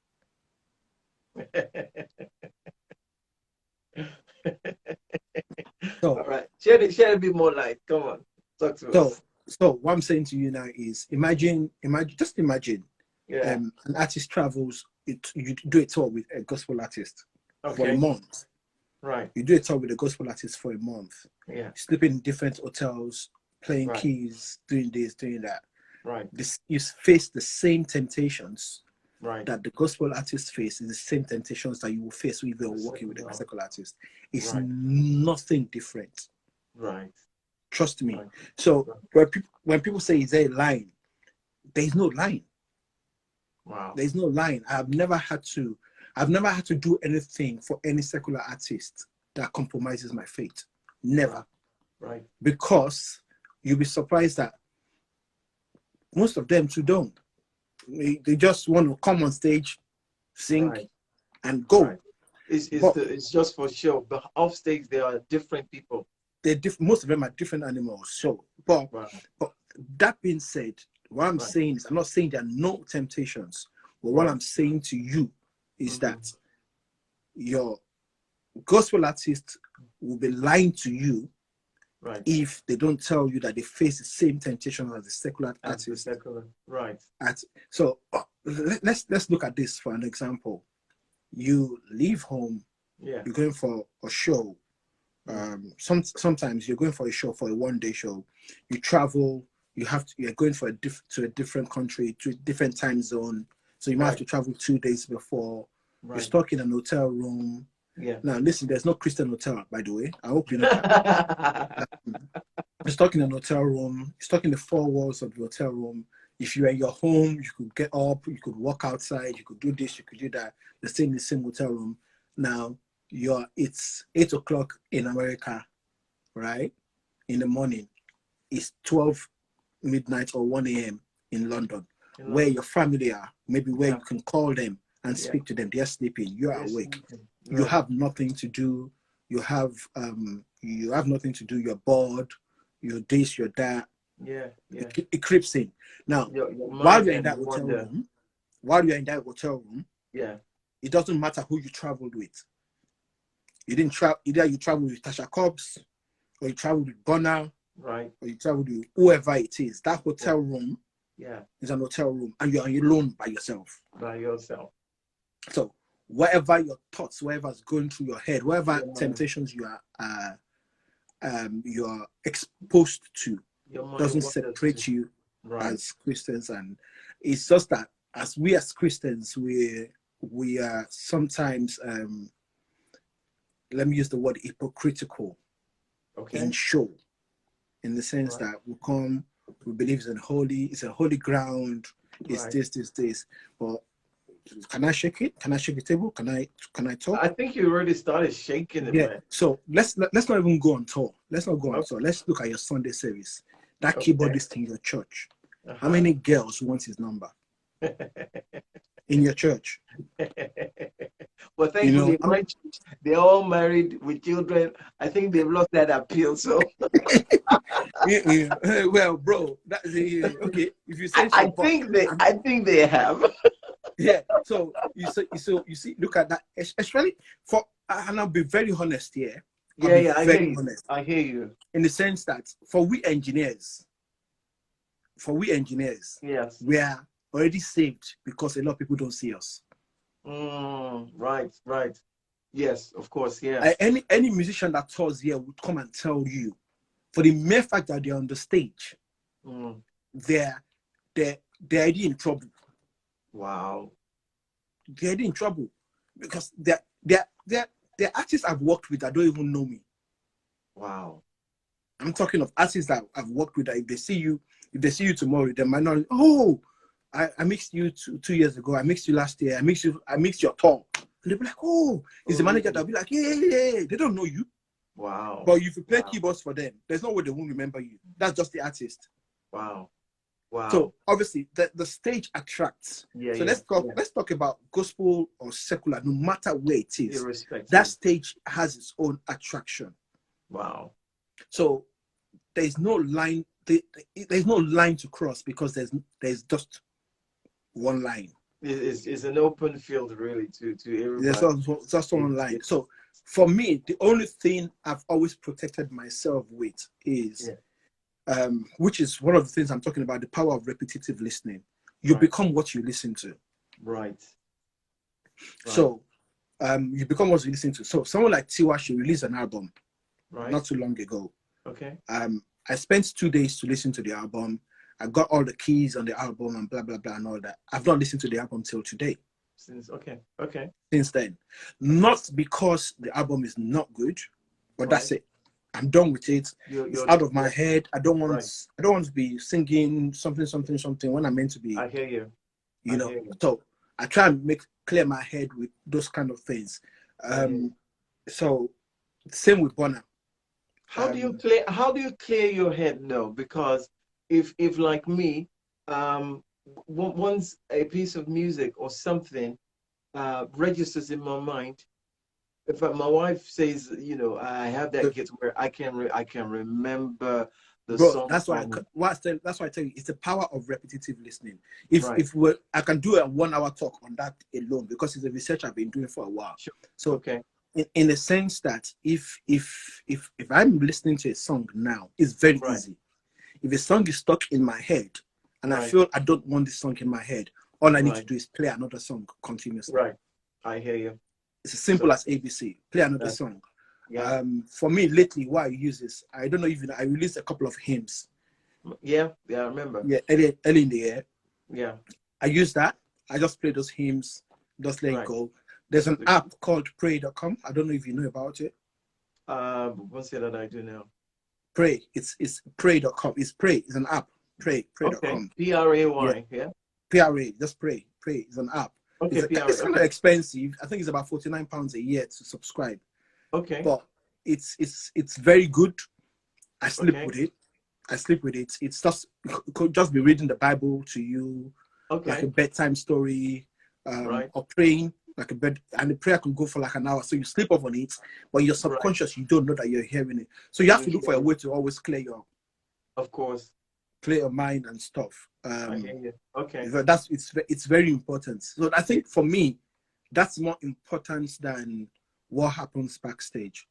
So, all right, share a bit more light. Come on, talk to us. So what I'm saying to you now is, imagine, Yeah. an artist travels, you do a tour with a gospel artist for a month. Right. You do a tour with a gospel artist for a month. Yeah. Sleeping in different hotels, playing keys, doing this, doing that. Right. You face the same temptations that the gospel artist faces, the same temptations that you will face if you're working with a gospel artist. It's nothing different. Right. Trust me. So when people say, is there a line? There's no line. Wow. There's no line. I've never had to do anything for any secular artist that compromises my faith. Never. Right. Because you'll be surprised that most of them too don't. They just want to come on stage, sing, and go. Right. It's just for show. But off stage, they are different people. Most of them are different animals. So, but that being said, what I'm saying is, I'm not saying there are no temptations, but what I'm saying to you is that your gospel artist will be lying to you if they don't tell you that they face the same temptation as the secular artist. Right. So let's look at this for an example. You leave home, you're going for a show. Sometimes you're going for a show, for a one-day show. You travel. You're going to a different country, to a different time zone. So you might have to travel 2 days before. You're stuck in an hotel room. Yeah. Now listen, there's no Christian hotel, by the way. I hope you know that. You're stuck in an hotel room. You're stuck in the four walls of the hotel room. If you're in your home, you could get up. You could walk outside. You could do this. You could do that. You're staying in the same hotel room. Now it's 8 o'clock in America, right? In the morning. It's 12 midnight or 1 a.m. in London, where your family are, maybe where you can call them and speak to them. They're sleeping. You are awake. You have nothing to do. You have nothing to do. You're bored. You're this. You're that. Yeah. It creeps in. Now, while you're in that hotel room, it doesn't matter who you traveled with. You didn't travel. Either you traveled with Tasha Cobbs, or you traveled with Bonner, or you traveled with whoever it is. That hotel room, is an hotel room, and you're alone by yourself. So whatever your thoughts, whatever's going through your head, whatever temptations you're exposed to, doesn't separate you as Christians. And it's just that as Christians, we are sometimes let me use the word hypocritical in show, in the sense that we believe it's a holy ground, it's this. But can I shake it? Can I shake the table? Can I talk? I think you already started shaking it, man. So let's not even go on tour. Let's not go on tour. Let's look at your Sunday service. That keyboardist in your church. How many girls want his number in your church? Well, thankfully, my church, they're all married with children. I think they've lost that appeal. So, well, bro, that's okay. If you say so, I think they have. Yeah. So you see, look at that. Especially and I'll be very honest here. I hear you. In the sense that for we engineers, yes, we are already saved because a lot of people don't see us. Right. Yes, of course, yes. Any musician that tours here would come and tell you, for the mere fact that they're on the stage, they're already in trouble. Wow. they're in trouble because they're artists I've worked with that don't even know me. Wow. I'm talking of artists that I've worked with that if they see you tomorrow, they might not, oh, I mixed you 2 years ago, I mixed you last year, I mixed your tongue. And they'll be like, oh, is the manager that'll be like, yeah. They don't know you. Wow. But if you play keyboards for them, there's no way they won't remember you. That's just the artist. Wow. Wow. So obviously the stage attracts. Yeah. So let's talk about gospel or secular, no matter where it is. Irrespective. That stage has its own attraction. Wow. So there's no line. There's no line to cross because there's just one line. It's an open field really to everybody. There's just one line. So for me, the only thing I've always protected myself with is, which is one of the things I'm talking about, the power of repetitive listening. You become what you listen to. Right. So you become what you listen to. So someone like Tiwa, she released an album not too long ago. Okay. I spent 2 days to listen to the album. I got all the keys on the album and blah, blah, blah, and all that. I've not listened to the album till today. Since then. Not because the album is not good, but that's it. I'm done with it. It's out of my head. I don't want to be singing something when I'm meant to be. I hear you. You know. So I try and clear my head with those kind of things. So same with Bonner. How do you clear your head now? Because if like me, once a piece of music or something registers in my mind, in fact, my wife says, I have that gift where I can remember the song. That's why I tell you, it's the power of repetitive listening. I can do a 1 hour talk on that alone because it's a research I've been doing for a while. Sure. So in the sense that if I'm listening to a song now, it's very easy. If a song is stuck in my head and I feel I don't want this song in my head, all I need to do is play another song continuously. Right. I hear you. It's as simple as ABC. Play another song. Yeah. For me, lately, why I use this, I don't know if I released a couple of hymns. Yeah, I remember. Yeah, early in the year. Yeah. I use that. I just play those hymns, just let it go. There's an app called pray.com. I don't know if you know about it. What's it that I do now? Pray. It's pray.com. It's pray. It's an app. Pray.com. Okay. P-R-A-Y. Yeah. P-R-A. Just pray. Pray is an app. Okay. It's kind of expensive. I think it's about £49 a year to subscribe. Okay. But it's very good. I sleep with it. It's just, it could just be reading the Bible to you, like a bedtime story, or praying like a bed, and the prayer can go for like an hour. So you sleep off on it, but your subconscious, you don't know that you're hearing it. So you have to look for a way to always clear your mind and stuff. I hear you. Okay. It's very important. So I think for me, that's more important than what happens backstage.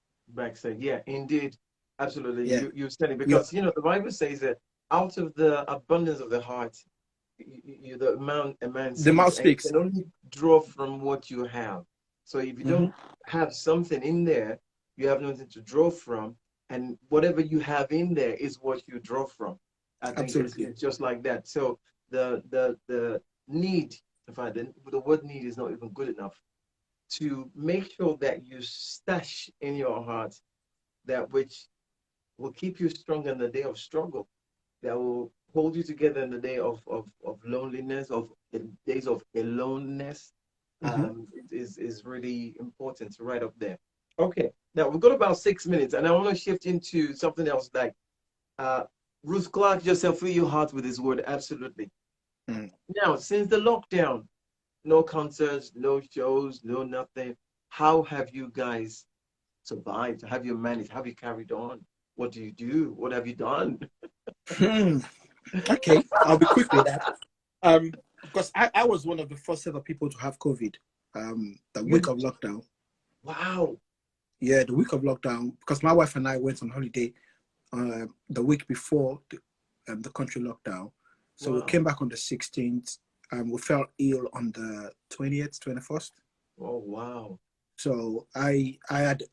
Yeah, indeed. Absolutely. Yeah. You said it because the Bible says that out of the abundance of the heart, the mouth speaks. You can only draw from what you have. So if you don't have something in there, you have nothing to draw from, and whatever you have in there is what you draw from. I think it's just like that. So the need, in fact, the word need is not even good enough, to make sure that you stash in your heart that which will keep you strong in the day of struggle, that will hold you together in the day of loneliness, of the days of aloneness, is really important to write up there. Okay, now we've got about 6 minutes, and I want to shift into something else. Like Ruth Clark just said, "Fill your heart with His word." Absolutely. Now, since the lockdown, no concerts, no shows, no nothing. How have you guys survived? Have you managed? Have you carried on? What do you do? What have you done? Okay, I'll be quick with that. Because I was one of the first set of people to have COVID. The week of lockdown. Wow. Yeah, the week of lockdown. Because my wife and I went on holiday the week before the country lockdown. So we came back on the 16th. We fell ill on the 20th, 21st. Oh, wow. So I had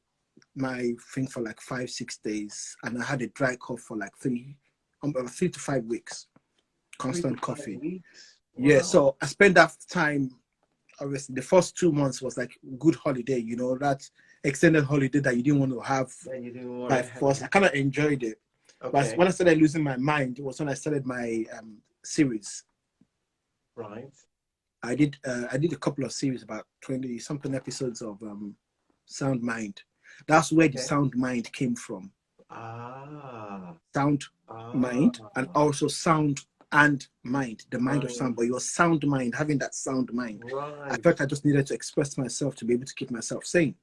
my thing for like 5-6 days, and I had a dry cough for like 3 to 5 weeks. Constant coughing. Wow. Yeah, so I spent that time obviously the first 2 months was like good holiday, you know, that extended holiday that you didn't want to have Yeah, you didn't want by to have. force. I kind of enjoyed it. But Okay. when I started losing my mind, it was when I started my series. Right. I did a couple of series, about 20 something episodes of Sound Mind. That's where the Okay. Sound Mind came from. Ah. Sound Mind, and Ah. also Sound and Mind, the mind of sound. Mind. But your sound mind, having that sound mind, I Right. felt I just needed to express myself to be able to keep myself sane.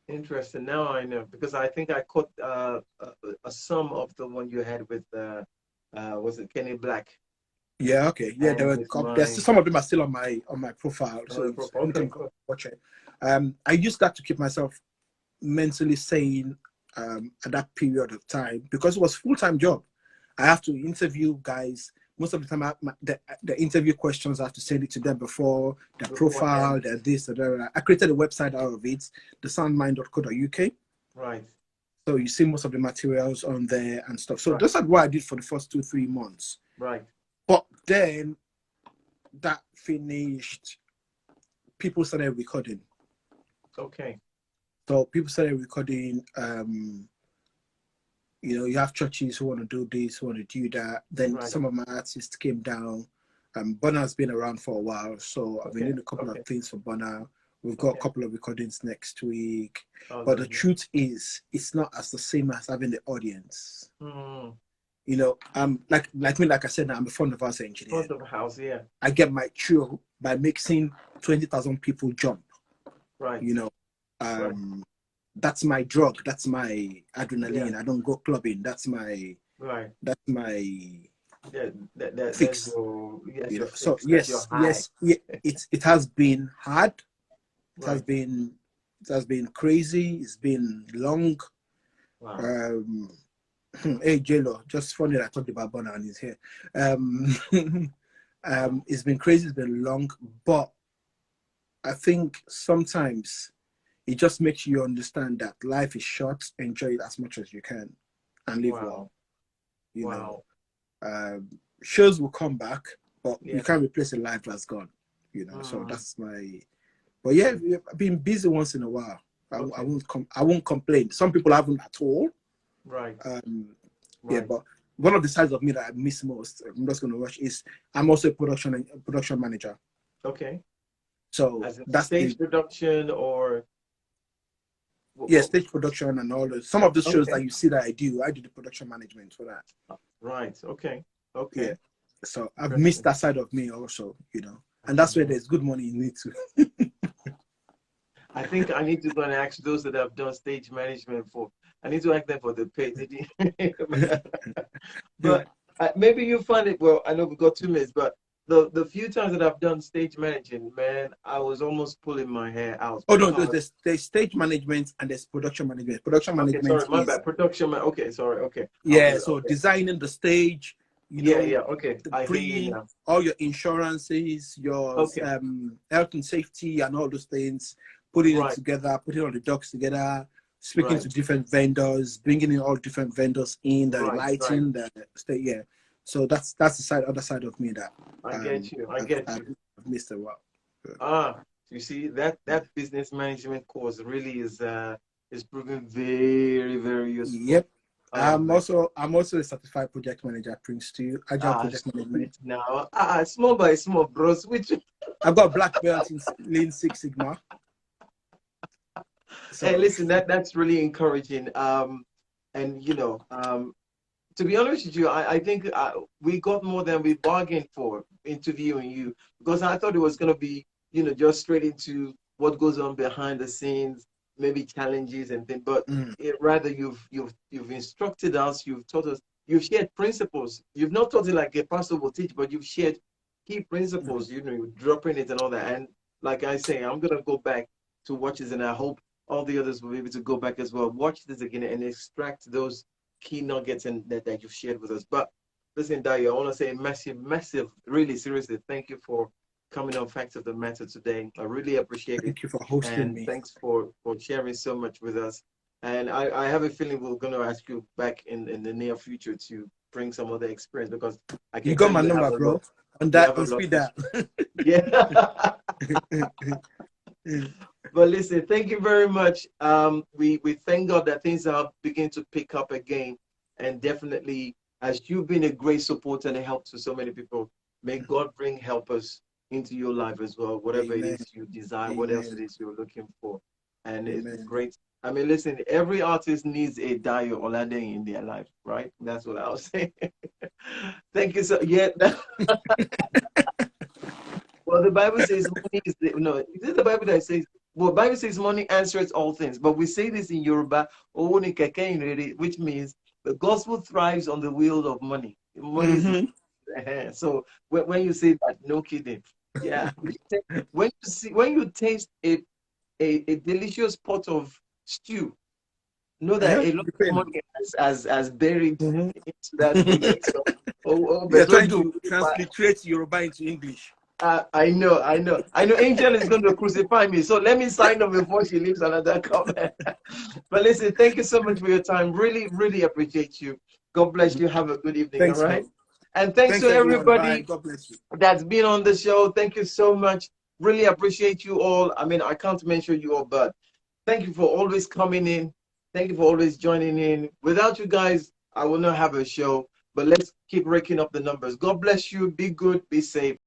Interesting. Now I know because I think I caught a sum of the one you had with was it Kenny Black Yeah, okay. Yeah, there and were a his couple, there's mind. some of them are still on my profile. So if Okay, anything, cool. watch it. I used that to keep myself mentally sane at that period of time because it was full-time job. I have to interview guys. Most of the time, the interview questions I have to send it to them before their profile, Beforehand. their this, that. I created a website out of it, thesoundmind.co.uk. Right. So you see most of the materials on there and stuff. So Right. that's what I did for the first 2-3 months. Right. But then that finished, people started recording. Okay. So people started recording. You know, you have churches who want to do this, who want to do that. Then Right. some of my artists came down. Bonner's been around for a while, so I've been Okay. doing a couple of Okay. things for Bonner. We've got a Okay. couple of recordings next week. Oh, But the lovely. truth is, it's not as the same as having the audience. Hmm. You know, like me, like I said, I'm a front of house engineer. Front of house, yeah. I get my thrill by making 20,000 people jump. Right. You know, Right. that's my drug. That's my Yeah. adrenaline. I don't go clubbing. That's my Right. Yeah. That's fix. your You know, your so fix. That's your yes, high. yeah, it has been hard. It has Right. been crazy. It's been long. Wow. Hey J-Lo, just funny that I talked about Bonner and he's here. Wow. It's been crazy. It's been long, but I think sometimes it just makes you understand that life is short. Enjoy it as much as you can, and live well. Wow. You know, Wow. shows will come back, but you Yeah. can't replace a life that's gone. You know, so Mm. that's my. But yeah, I've been busy once in a while. I Okay. won't complain. Some people haven't at all. Right. Yeah, Right. but one of the sides of me that I miss most, I'm just going to rush, is I'm also a production manager. Okay. So As a that's the stage production or yeah, stage production and all those. Some of the shows okay. that you see that I do the production management for that. Right. Okay. Yeah. Okay. So I've missed Interesting. that side of me also, you know. I And can that's where imagine. there's good money in it too. I think I need to go and ask those that have done stage management for. I need to ask them for the pay. But maybe you find it. Well, I know we've got 2 minutes, but the few times that I've done stage managing, man, I was almost pulling my hair out Oh no, because. there's stage management and there's production management. Production Okay, management sorry, my is bad. Production. Okay, sorry. Okay, I'll yeah, do it. so Okay. designing the stage, you Yeah. know, Yeah. Okay. I hear you bringing now. all your insurances, your Okay. health and safety, and all those things, putting it Right. together, putting all the docs together, speaking to Right. different vendors, bringing in all different vendors in the Right. Right. lighting, the state. Yeah, so that's the other side of me that I get you. I I've, get I've you. missed a while. Ah, you see that business management course really is proving very, very useful. Yep. Oh man. I'm also a certified project manager at Prince 2, Agile Ah, Project sweet Management. now. Small by small, bros. Which I've got a black belt in Lean Six Sigma. hey, So listen, that's really encouraging. And to be honest with you, I think we got more than we bargained for interviewing you because I thought it was going to be, just straight into what goes on behind the scenes, maybe challenges and things. But rather, you've instructed us, you've taught us, you've shared principles. You've not taught it like a pastor will teach, but you've shared key principles. Dropping it and all that. And like I say, I'm gonna go back to watch this, and I hope all the others will be able to go back as well, watch this again, and extract those key nuggets and that you've shared with us. But listen, Dayo, I want to say massive, massive, really seriously, thank you for coming on Facts of the Matter today. I really appreciate it. thank you for hosting And me. thanks for sharing so much with us. And I have a feeling we're going to ask you back in the near future to bring some other experience because I You can got tell my you have number, a bro. lot. You have a On lot speed to. that. Yeah. But listen, thank you very much. We thank God that things are beginning to pick up again, and definitely, as you've been a great support and a help to so many people, may God bring helpers into your life as well. Whatever it Amen. is you desire, what else it Amen. is you're looking for, and it's Amen. great. I mean, listen, every artist needs a Dayo Oladehin in their life, right? That's what I was saying. Thank you so. Yeah. Well, the Bible says money is no. Is it the Bible that says? Well, Bible says money answers all things, but we say this in Yoruba, "Owó ni kẹ̀kẹ́ ìhìnrere," which means the gospel thrives on the wheel of money. Money is Mm-hmm. so when you say that, no kidding. Yeah, when you taste a delicious pot of stew, know that Yeah, a lot the of pain. money has buried Mm-hmm. into that stew. So, oh, You're but trying don't do. to transliterate Yoruba into English. I know, I know. I know Angel is going to crucify me. So let me sign up before she leaves another comment. But listen, thank you so much for your time. Really, really appreciate you. God bless you. Have a good evening. All Thanks, right. bro. And thanks Thanks, to everyone. Bye. everybody God bless you. that's been on the show. Thank you so much. Really appreciate you all. I mean, I can't mention you all, but thank you for always coming in. Thank you for always joining in. Without you guys, I will not have a show. But let's keep raking up the numbers. God bless you. Be good. Be safe.